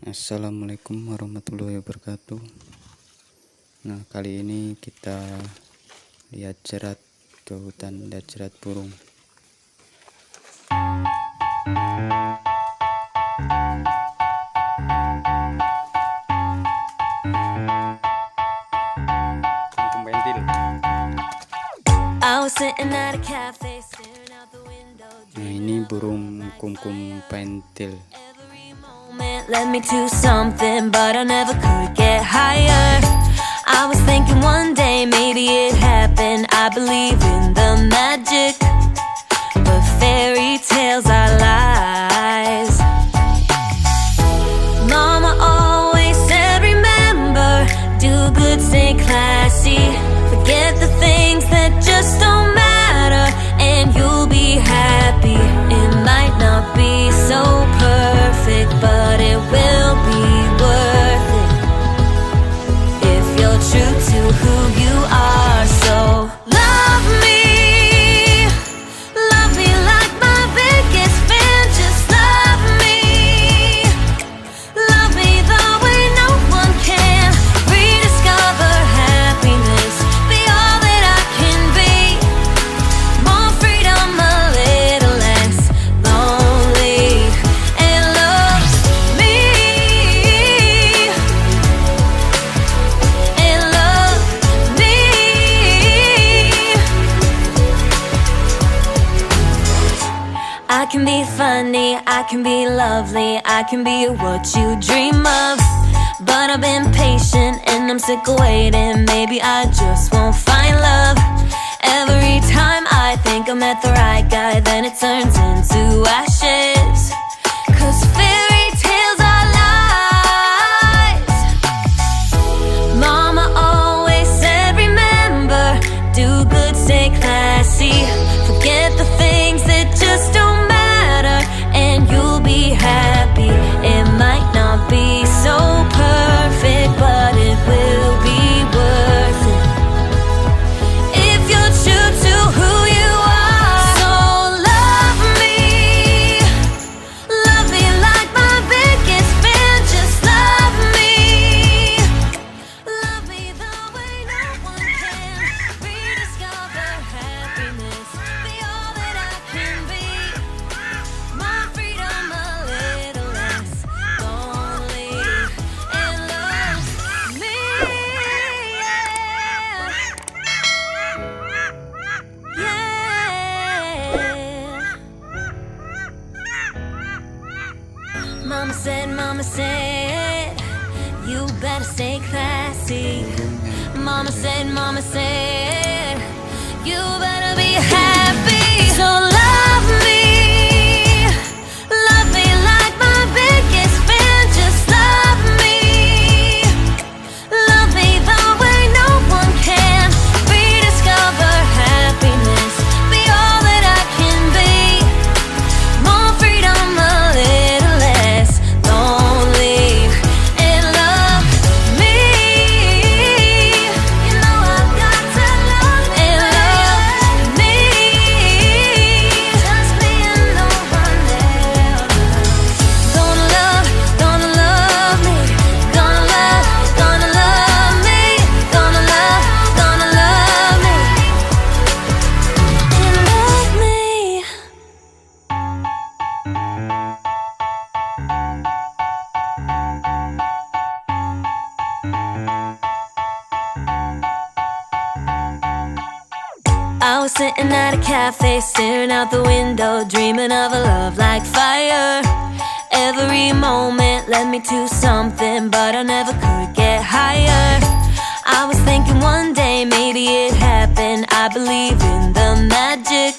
Assalamualaikum warahmatullahi wabarakatuh. Nah, kali ini kita lihat jerat ke hutan, lihat jerat burung. Nah, ini burung kumkum pentil. Led me to something, but I never could get higher. I was thinking one day maybe it happened. I believe in the magic, but fairy tales are lies. Mama always said, remember, do good, stay classy, forget the things that just don't matter, and you'll be happy. It might not be so perfect, but it will be worth it if you're true to who you are. So love me like my biggest fan. Just love me the way no one can. Rediscover happiness, be all that I can be. More freedom, a little less lonely, and love me, and love me. I can be funny, I can be lovely, I can be what you dream of, but I've been patient and I'm sick of waiting. Maybe I just won't find love. Every time I think I met the right guy, then it turns into ashes. 'Cause fairy tales are lies. Mama always said, remember, do good, stay classy, forget the things that just don't matter, and you'll be happy. It might not be so perfect, but it will be worth it if you're true to who you are. So love me like my biggest fan. Just love me the way no one can. Rediscover happiness, be all that I can be. More freedom, a little less lonely, and love me, yeah. Mama said, you better stay classy. Mama said, you better be happy. So love me like my biggest fan. Just love me the way no one can. Rediscover happiness, be all that I can be. More freedom, a little less lonely, and love me. You know I've got to love and love me. Just me and no one else. Gonna love me. Gonna love me. Gonna love me. And love me. I was sitting at a cafe, staring out the window, dreaming of a love like fire. Every moment led me to something, but I never could get higher. I was thinking one day maybe it happened. I believe in the magic,